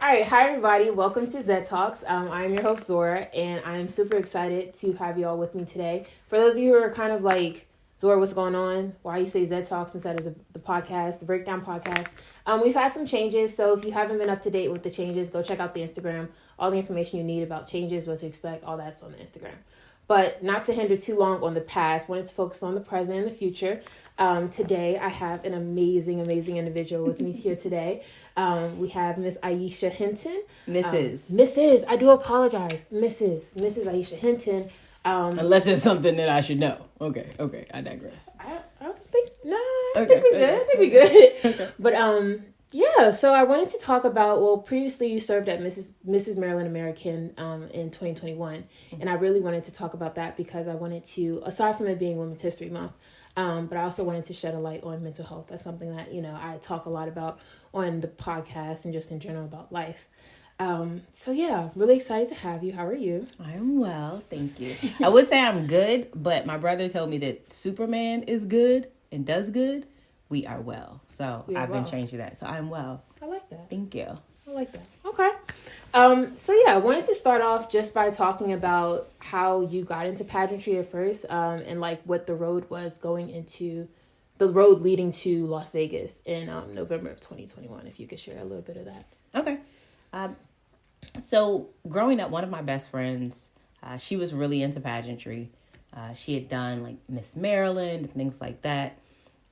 All right, hi everybody. Welcome to Zed Talks. I'm your host Zora, and I'm super excited to have you all with me today. For those of you who are kind of like, Zora, what's going on? Why you say Zed Talks instead of the podcast, the Breakdown podcast? We've had some changes, so if you haven't been up to date with the changes, go check out the Instagram. All the information you need about changes, what to expect, all that's on the Instagram. But not to hinder too long on the past, wanted to focus on the present and the future. Today, I have an amazing individual with me here today. We have Miss Aisha Hinton. Mrs. I do apologize. Mrs. Aisha Hinton. Unless it's something that I should know. Okay, I digress. I don't think, I think we're good. Okay. But, yeah, so I wanted to talk about, previously you served at Mrs. Maryland American in 2021, and I really wanted to talk about that because I wanted to, aside from it being Women's History Month, but I also wanted to shed a light on mental health. That's something that, I talk a lot about on the podcast and just in general about life. So yeah, really excited to have you. How are you? I am well, thank you. I would say I'm good, but my brother told me that Superman is good and does good. We are well. So I've been changing that. So I'm well. I like that. Thank you. I like that. Okay. So yeah, I wanted to start off just by talking about how you got into pageantry at first, and like what the road was leading to Las Vegas in November of 2021. If you could share a little bit of that. Okay. So growing up, one of my best friends, she was really into pageantry. She had done like Miss Maryland, things like that.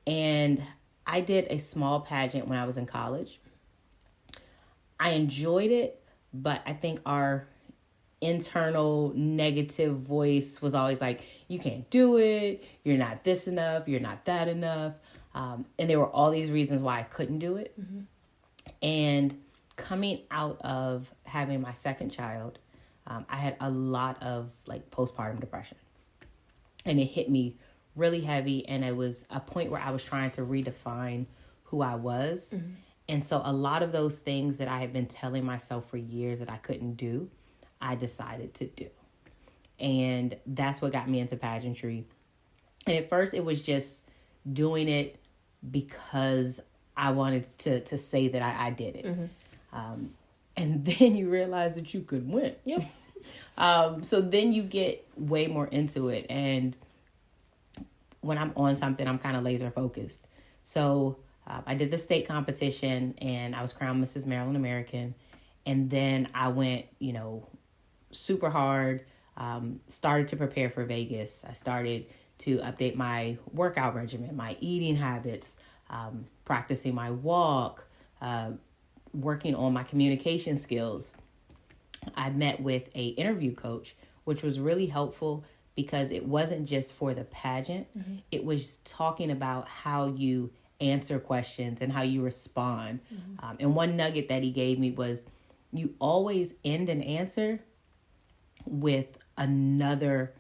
And I did a small pageant when I was in college. I enjoyed it, but I think our internal negative voice was always like, you can't do it. You're not this enough. You're not that enough. And there were all these reasons why I couldn't do it. Mm-hmm. And coming out of having my second child, I had a lot of like postpartum depression. And it hit me really heavy, and it was a point where I was trying to redefine who I was. Mm-hmm. And so a lot of those things that I had been telling myself for years that I couldn't do, I decided to do. And that's what got me into pageantry. And at first it was just doing it because I wanted to say that I did it. Mm-hmm. And then you realize that you could win. Yep. So then you get way more into it, and when I'm on something, I'm kind of laser focused. So I did the state competition and I was crowned Mrs. Maryland American. And then I went, super hard, started to prepare for Vegas. I started to update my workout regimen, my eating habits, practicing my walk, working on my communication skills. I met with an interview coach, which was really helpful because it wasn't just for the pageant. Mm-hmm. It was talking about how you answer questions and how you respond. Mm-hmm. And one nugget that he gave me was you always end an answer with another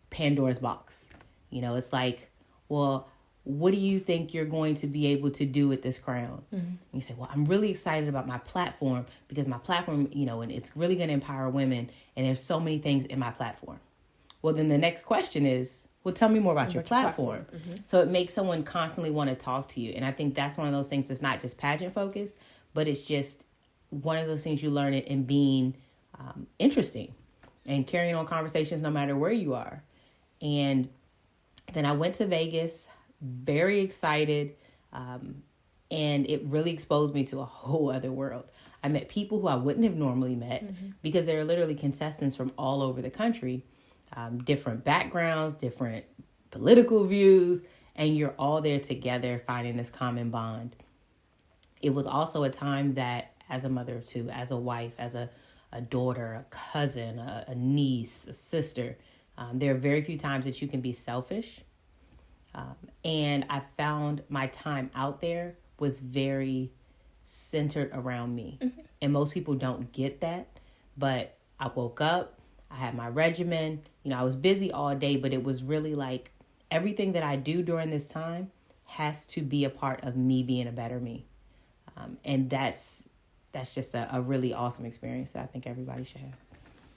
Pandora's box. It's like, well, what do you think you're going to be able to do with this crown? Mm-hmm. And you say, well, I'm really excited about my platform because my platform, and it's really going to empower women. And there's so many things in my platform. Well, then the next question is, well, tell me more about your platform. Mm-hmm. So it makes someone constantly want to talk to you. And I think that's one of those things that's not just pageant focused, but it's just one of those things you learn in being interesting and carrying on conversations no matter where you are. And then I went to Vegas, very excited, and it really exposed me to a whole other world. I met people who I wouldn't have normally met mm-hmm. because they're literally contestants from all over the country. Different backgrounds, different political views, and you're all there together finding this common bond. It was also a time that, as a mother of two, as a wife, as a daughter, a cousin, a niece, a sister, there are very few times that you can be selfish. And I found my time out there was very centered around me. Mm-hmm. And most people don't get that, but I woke up, I had my regimen, I was busy all day, but it was really like everything that I do during this time has to be a part of me being a better me. And that's just a really awesome experience that I think everybody should have.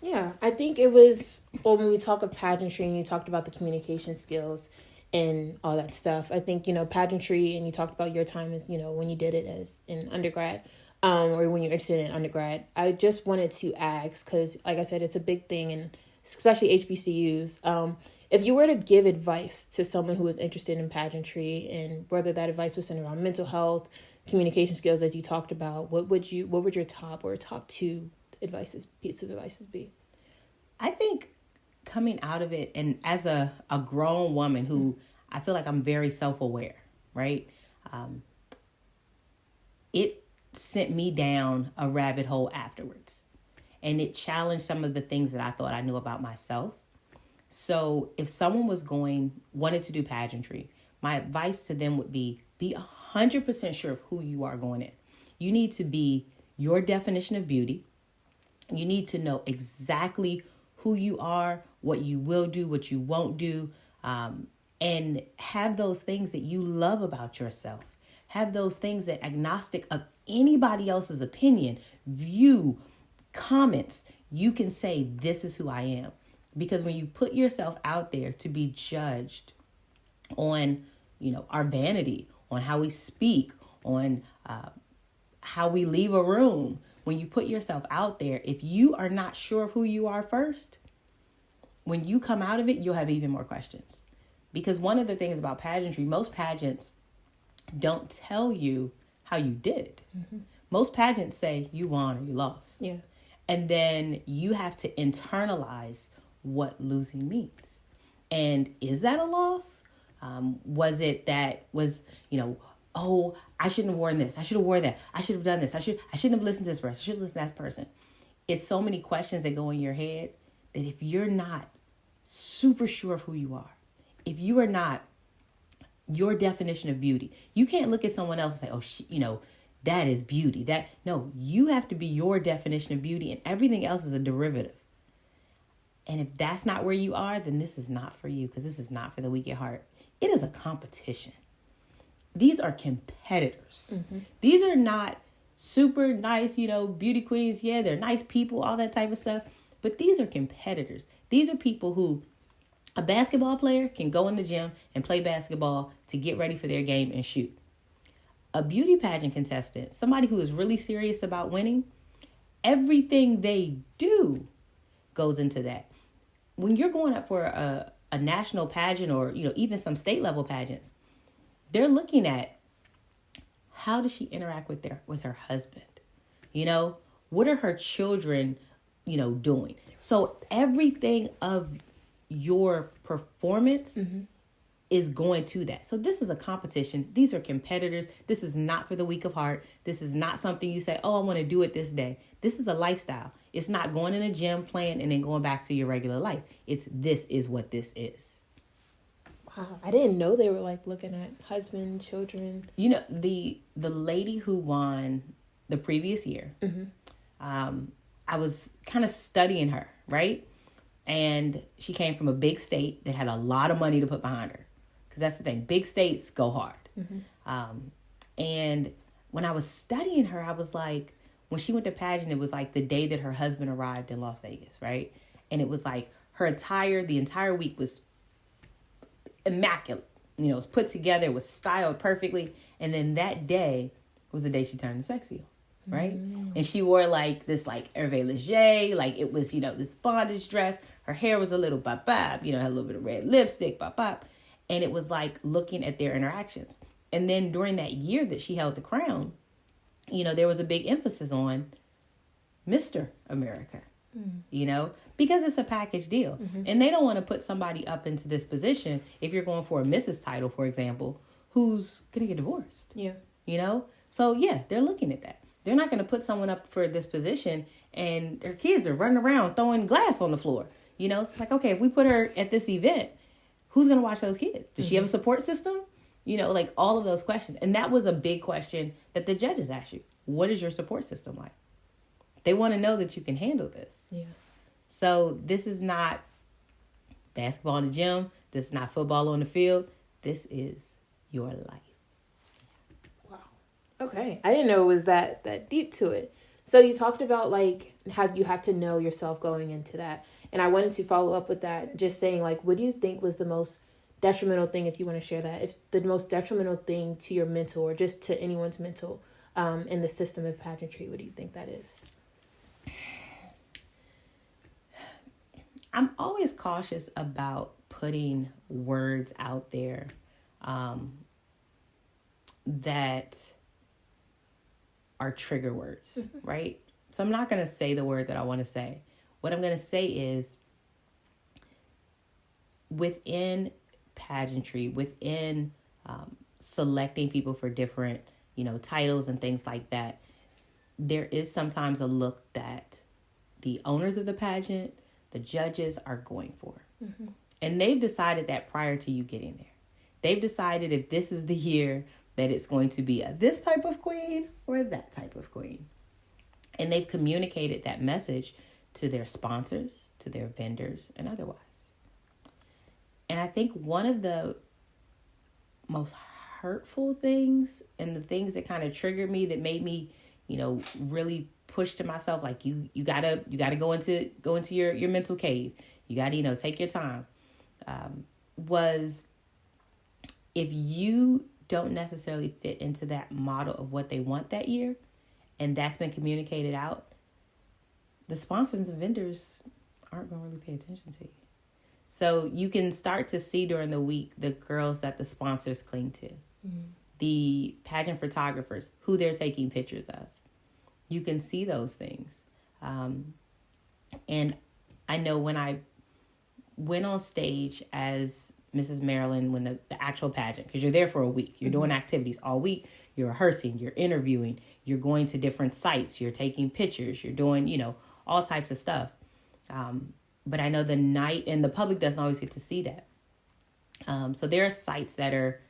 Yeah, I think it was, when we talk of pageantry and you talked about the communication skills and all that stuff, I think, pageantry, and you talked about your time as, when you did it as in undergrad, or when you're interested in undergrad. I just wanted to ask, because like I said, it's a big thing, and especially HBCUs. If you were to give advice to someone who is interested in pageantry, and whether that advice was centered around mental health, communication skills, as you talked about, what would your top two pieces of advices be? I think coming out of it, and as a grown woman who I feel like I'm very self-aware, right? It sent me down a rabbit hole afterwards, and it challenged some of the things that I thought I knew about myself. So if someone wanted to do pageantry, my advice to them would be 100% sure of who you are going in. You need to be your definition of beauty. You need to know exactly who you are, what you will do, what you won't do, and have those things that you love about yourself. Have those things that, agnostic of anybody else's opinion, view, comments, you can say, this is who I am. Because when you put yourself out there to be judged on, our vanity, on how we speak, on how we leave a room, when you put yourself out there, if you are not sure of who you are first, when you come out of it, you'll have even more questions. Because one of the things about pageantry, most pageants don't tell you how you did. Mm-hmm. Most pageants say you won or you lost. Yeah. And then you have to internalize what losing means. And is that a loss? Was it that oh, I shouldn't have worn this. I should have worn that. I should have done this. I shouldn't have listened to this person. I should have listened to that person. It's so many questions that go in your head that if you're not super sure of who you are, if you are not your definition of beauty, you can't look at someone else and say, oh, that is beauty. No, you have to be your definition of beauty, and everything else is a derivative. And if that's not where you are, then this is not for you, because this is not for the weak at heart. It is a competition. These are competitors. Mm-hmm. These are not super nice, beauty queens. Yeah, they're nice people, all that type of stuff. But these are competitors. These are people who, a basketball player can go in the gym and play basketball to get ready for their game and shoot. A beauty pageant contestant, somebody who is really serious about winning, everything they do goes into that. When you're going up for a national pageant, or even some state level pageants, they're looking at, how does she interact with her husband? What are her children doing? So everything of your performance is going to that. So this is a competition. These are competitors. This is not for the weak of heart. This is not something you say, oh, I want to do it this day. This is a lifestyle. It's not going in a gym, playing, and then going back to your regular life. This is what this is. Wow, I didn't know they were looking at husband, children. The lady who won the previous year, I was kind of studying her, right? And she came from a big state that had a lot of money to put behind her. Because that's the thing, big states go hard. Mm-hmm. And when I was studying her, I was like, when she went to pageant, it was the day that her husband arrived in Las Vegas, right? And it was her attire, the entire week was immaculate. It was put together, it was styled perfectly. And then that day was the day she turned sexy, right? Mm. And she wore this Hervé Leger, it was, this bondage dress. Her hair was a little bop, had a little bit of red lipstick, bop. And it was looking at their interactions. And then during that year that she held the crown, there was a big emphasis on Mr. America, because it's a package deal. Mm-hmm. And they don't want to put somebody up into this position, if you're going for a Mrs. title, for example, who's going to get divorced. Yeah. So, yeah, they're looking at that. They're not going to put someone up for this position and their kids are running around throwing glass on the floor. So it's okay, if we put her at this event, who's going to watch those kids? Does she have a support system? All of those questions. And that was a big question that the judges asked you. What is your support system like? They want to know that you can handle this. Yeah. So this is not basketball in the gym. This is not football on the field. This is your life. Wow. Okay. I didn't know it was that deep to it. So you talked about how you have to know yourself going into that. And I wanted to follow up with that, just saying what do you think was the most detrimental thing, if you want to share that, if the most detrimental thing to your mental, or just to anyone's mental, in the system of pageantry? What do you think that is? I'm always cautious about putting words out there that are trigger words, right? So I'm not going to say the word that I want to say. What I'm going to say is within pageantry, within selecting people for different, titles and things like that, there is sometimes a look that the owners of the pageant, the judges are going for. Mm-hmm. And they've decided that prior to you getting there. They've decided if this is the year that it's going to be this type of queen or that type of queen. And they've communicated that message to their sponsors, to their vendors, and otherwise. And I think one of the most hurtful things and the things that kind of triggered me, that made me, really push to myself, like you gotta go into your mental cave. You gotta, take your time. Was if you don't necessarily fit into that model of what they want that year, and that's been communicated out, the sponsors and vendors aren't going to really pay attention to you. So you can start to see during the week the girls that the sponsors cling to, the pageant photographers, who they're taking pictures of. You can see those things. And I know when I went on stage as Mrs. Maryland, when the actual pageant, because you're there for a week, you're doing activities all week, you're rehearsing, you're interviewing, you're going to different sites, you're taking pictures, you're doing, all types of stuff. But I know the night, and the public doesn't always get to see that. So there are sites that are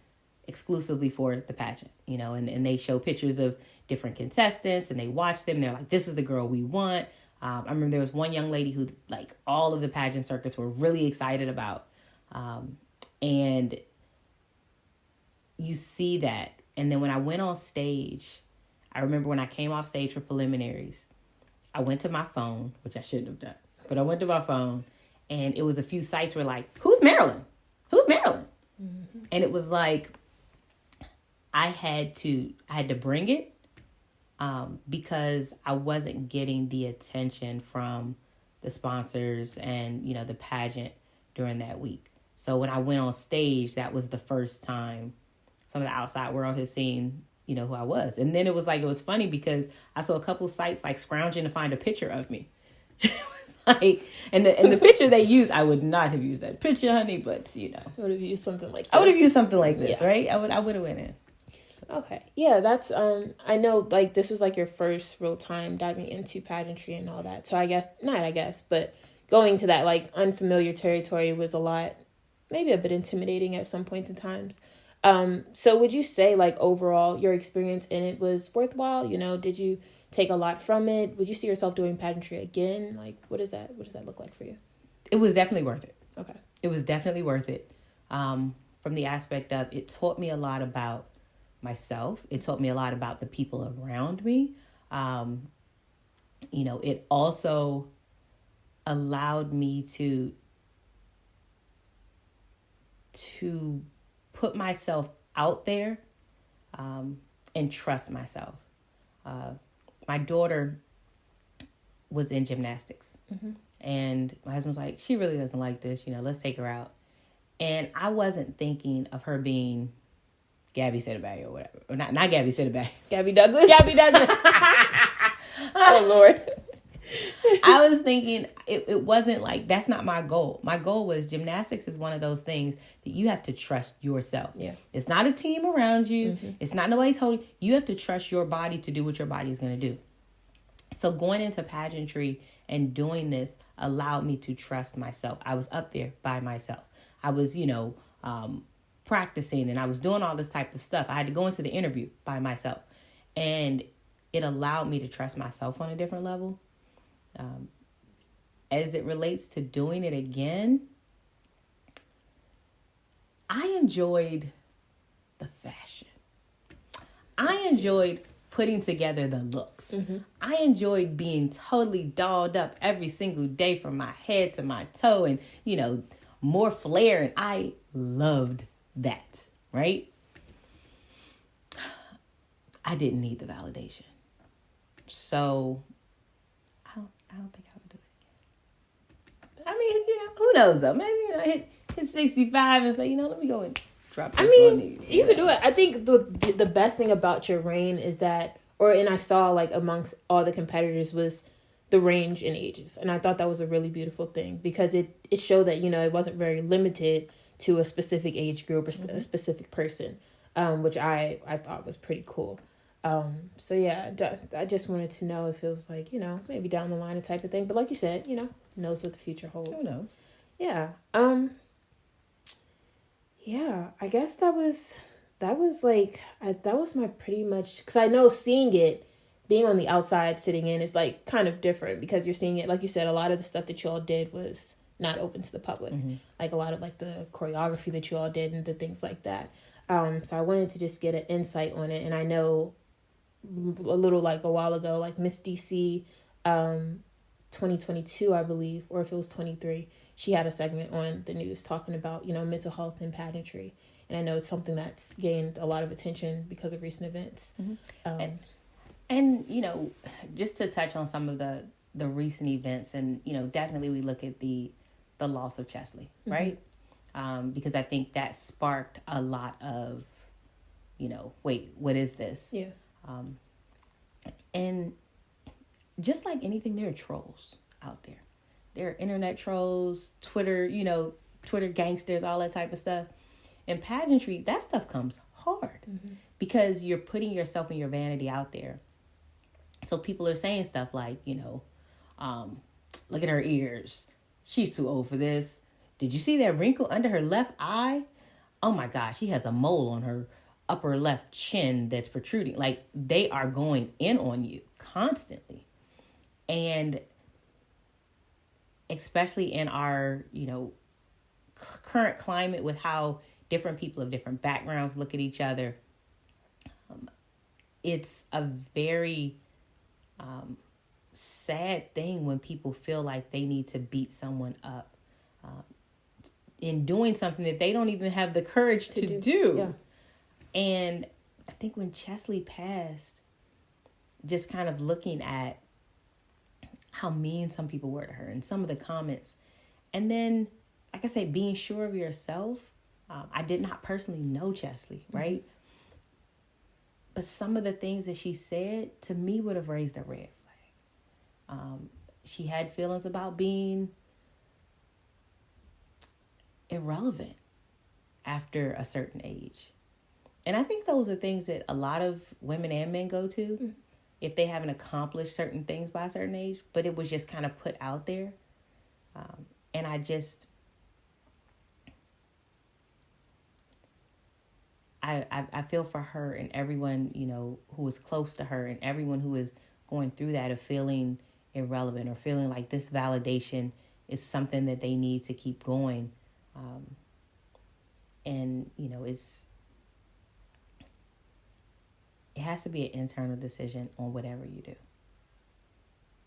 exclusively for the pageant, and they show pictures of different contestants, and they watch them. They're like, this is the girl we want. I remember there was one young lady who, like, all of the pageant circuits were really excited about. And you see that. And then when I went on stage, I remember when I came off stage for preliminaries, I went to my phone, which I shouldn't have done, but I went to my phone, and it was a few sites were like, who's Maryland? Who's Maryland? Mm-hmm. And it was like, I had to bring it, because I wasn't getting the attention from the sponsors and, the pageant during that week. So when I went on stage, that was the first time some of the outside world has seen, who I was. And then it was funny because I saw a couple sites like scrounging to find a picture of me. It was like, and the picture they used, I would not have used that picture, honey, but I would have used something like this. I would have used something like this, yeah. Right? I would have went in. Okay. Yeah, that's, I know, like, this was, like, your first real time diving into pageantry and all that. So but going to that, like, unfamiliar territory was maybe a bit intimidating at some points in times. So would you say, like, overall, your experience in it was worthwhile? Did you take a lot from it? Would you see yourself doing pageantry again? Like, what does that look like for you? It was definitely worth it. Okay. It was definitely worth it. From the aspect of, it taught me a lot about myself. It taught me a lot about the people around me. It also allowed me to put myself out there, and trust myself. My daughter was in gymnastics, and my husband was like, she really doesn't like this, let's take her out. And I wasn't thinking of her being Gabby Sittebag or whatever. Or not Gabby Sittebag. Gabby Douglas? Gabby Douglas. Oh, Lord. I was thinking it wasn't like, that's not my goal. My goal was, gymnastics is one of those things that you have to trust yourself. Yeah. It's not a team around you. It's not nobody's holding. You have to trust your body to do what your body is going to do. So going into pageantry and doing this allowed me to trust myself. I was up there by myself. I was, practicing, and I was doing all this type of stuff. I had to go into the interview by myself, and it allowed me to trust myself on a different level. As it relates to doing it again, I enjoyed the fashion. I enjoyed putting together the looks. I enjoyed being totally dolled up every single day from my head to my toe, and, more flair, and I loved that, right? I didn't need the validation. So I don't think I would do it again. I mean, who knows though? Maybe hit 65 and say, let me go and drop this on these. You could do it. I think the best thing about your reign is that, and I saw like amongst all the competitors was the range in ages. And I thought that was a really beautiful thing because it showed that, it wasn't very limited to a specific age group or a specific person, which I thought was pretty cool. So yeah, I just wanted to know if it was like, maybe down the line a type of thing. But like you said, knows what the future holds. Who knows? Yeah. Yeah, I guess that was my pretty much, because I know seeing it, being on the outside sitting in is like kind of different because you're seeing it, like you said, a lot of the stuff that you all did was not open to the public. Mm-hmm. Like a lot of like the choreography that you all did and the things like that. So I wanted to just get an insight on it. And I know a little like a while ago, like Miss DC 2022, I believe, or if it was 23, she had a segment on the news talking about, mental health and pageantry. And I know it's something that's gained a lot of attention because of recent events. Mm-hmm. And just to touch on some of the recent events, and, definitely we look at the loss of Chesley, right? Mm-hmm. Because I think that sparked a lot of, wait, what is this? Yeah. And just like anything, there are trolls out there. There are internet trolls, Twitter gangsters, all that type of stuff. And pageantry, that stuff comes hard because you're putting yourself and your vanity out there. So people are saying stuff like, look at her ears. She's too old for this. Did you see that wrinkle under her left eye? Oh my gosh, she has a mole on her upper left chin that's protruding. Like, they are going in on you constantly. And especially in our, current climate with how different people of different backgrounds look at each other, it's a very sad thing when people feel like they need to beat someone up in doing something that they don't even have the courage to do. Yeah. And I think when Chesley passed, just kind of looking at how mean some people were to her and some of the comments, and then, like I say, being sure of yourself. I did not personally know Chesley, right? Mm-hmm. But some of the things that she said to me would have raised a red flag. She had feelings about being irrelevant after a certain age. And I think those are things that a lot of women and men go to if they haven't accomplished certain things by a certain age, but it was just kind of put out there. And I feel for her and everyone, who is close to her and everyone who is going through that of feeling irrelevant or feeling like this validation is something that they need to keep going. And, it has to be an internal decision on whatever you do.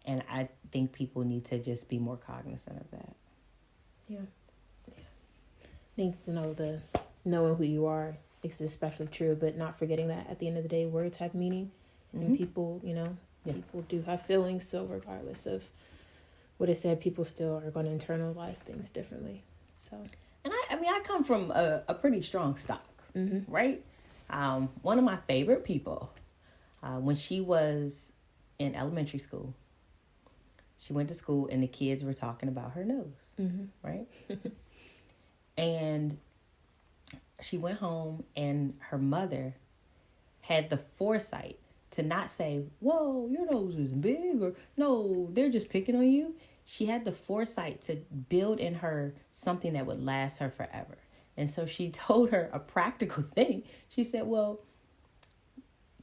And I think people need to just be more cognizant of that. Yeah. I think knowing who you are is especially true, but not forgetting that at the end of the day, words have meaning. And people, people do have feelings. So regardless of what it said, people still are going to internalize things differently. So, and I come from a pretty strong stock, right? One of my favorite people, when she was in elementary school, she went to school and the kids were talking about her nose, right? And she went home and her mother had the foresight to not say, whoa, your nose is big, or no, they're just picking on you. She had the foresight to build in her something that would last her forever. And so she told her a practical thing. She said, well,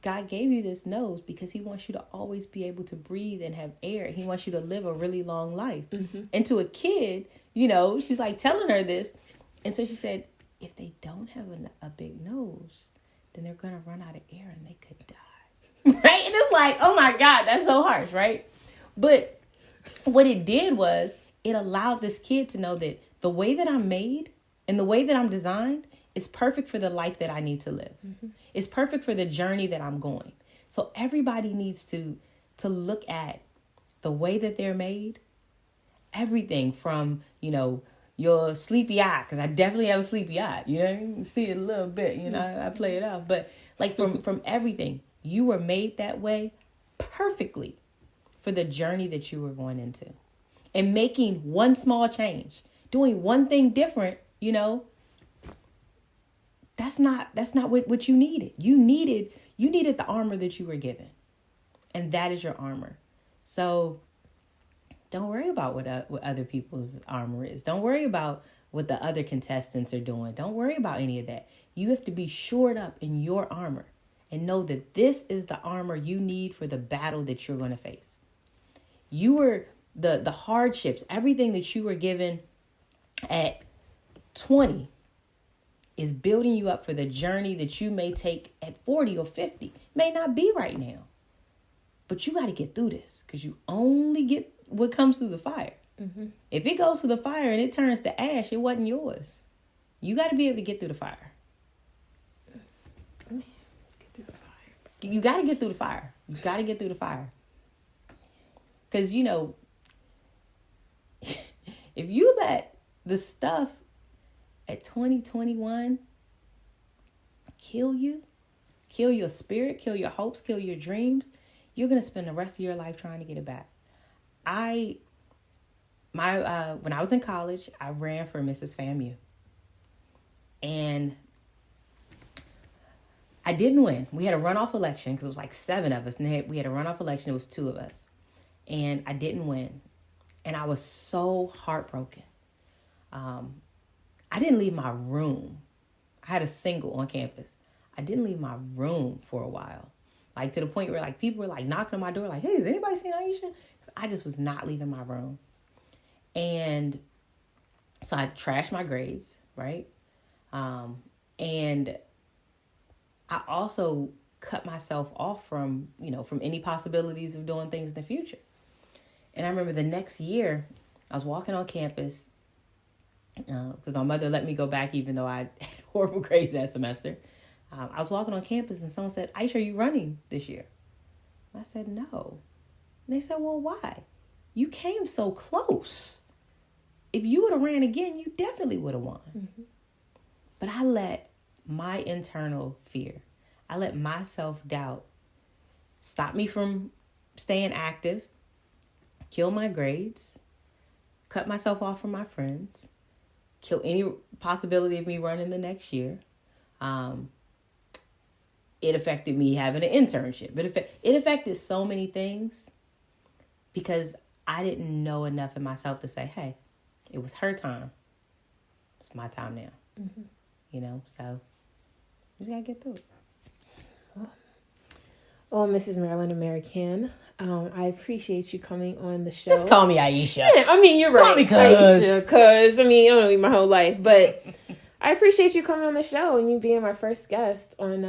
God gave you this nose because he wants you to always be able to breathe and have air. He wants you to live a really long life. And to a kid, she's like telling her this. And so she said, if they don't have a big nose, then they're going to run out of air and they could die. Right? And it's like, oh my God, that's so harsh, right? But what it did was it allowed this kid to know that the way that I'm made and the way that I'm designed is perfect for the life that I need to live. It's perfect for the journey that I'm going. So everybody needs to look at the way that they're made. Everything from, your sleepy eye, because I definitely have a sleepy eye. You can see it a little bit, I play it out. But like from everything, you were made that way perfectly for the journey that you were going into. And making one small change, doing one thing different, that's not what you needed. You needed the armor that you were given. And that is your armor. So don't worry about what other people's armor is. Don't worry about what the other contestants are doing. Don't worry about any of that. You have to be shored up in your armor and know that this is the armor you need for the battle that you're going to face. You were the hardships, everything that you were given at 20 is building you up for the journey that you may take at 40 or 50. May not be right now. But you got to get through this because you only get what comes through the fire. Mm-hmm. If it goes to the fire and it turns to ash, it wasn't yours. You got to be able to get through the fire. You got to get through the fire. You got to get through the fire. Because, if you let the stuff at 2021 kill you, kill your spirit, kill your hopes, kill your dreams, you're going to spend the rest of your life trying to get it back. When I was in college, I ran for Mrs. FAMU. And I didn't win. We had a runoff election because it was like 7 of us. And we had a runoff election. It was 2 of us. And I didn't win. And I was so heartbroken. I didn't leave my room. I had a single on campus. I didn't leave my room for a while. Like to the point where like people were like knocking on my door like, hey, has anybody seen Aisha? I just was not leaving my room. And so I trashed my grades, right? And I also cut myself off from any possibilities of doing things in the future. And I remember the next year, I was walking on campus because my mother let me go back even though I had horrible grades that semester. I was walking on campus and someone said, Aisha, are you running this year? And I said, no. And they said, well, why? You came so close. If you would have ran again, you definitely would have won. Mm-hmm. But I let my internal fear, I let my self-doubt stop me from staying active, kill my grades, cut myself off from my friends, kill any possibility of me running the next year. It affected me having an internship. It affected so many things because I didn't know enough in myself to say, hey, it was her time. It's my time now. Mm-hmm. So you just got to get through it. Well, Mrs. Marilyn American, I appreciate you coming on the show. Just call me Aisha. Yeah, you're right. Call me Aisha, because, I don't know my whole life, but I appreciate you coming on the show and you being my first guest on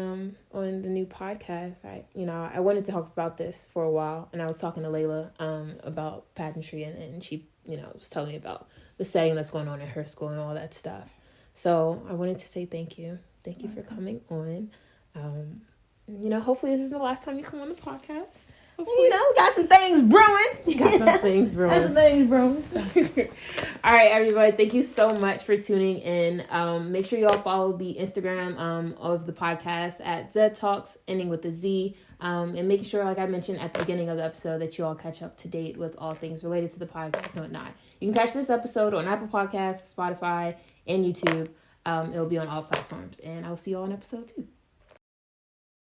the new podcast. I wanted to talk about this for a while, and I was talking to Layla about pageantry, and she was telling me about the setting that's going on in her school and all that stuff. So I wanted to say thank you for coming on. Hopefully this isn't the last time you come on the podcast. Hopefully. Got some things brewing. All right, everybody. Thank you so much for tuning in. Make sure y'all follow the Instagram of the podcast at Z Talks, ending with a Z. And making sure, like I mentioned at the beginning of the episode, that you all catch up to date with all things related to the podcast and whatnot. You can catch this episode on Apple Podcasts, Spotify, and YouTube. It'll be on all platforms. And I will see you all in episode 2.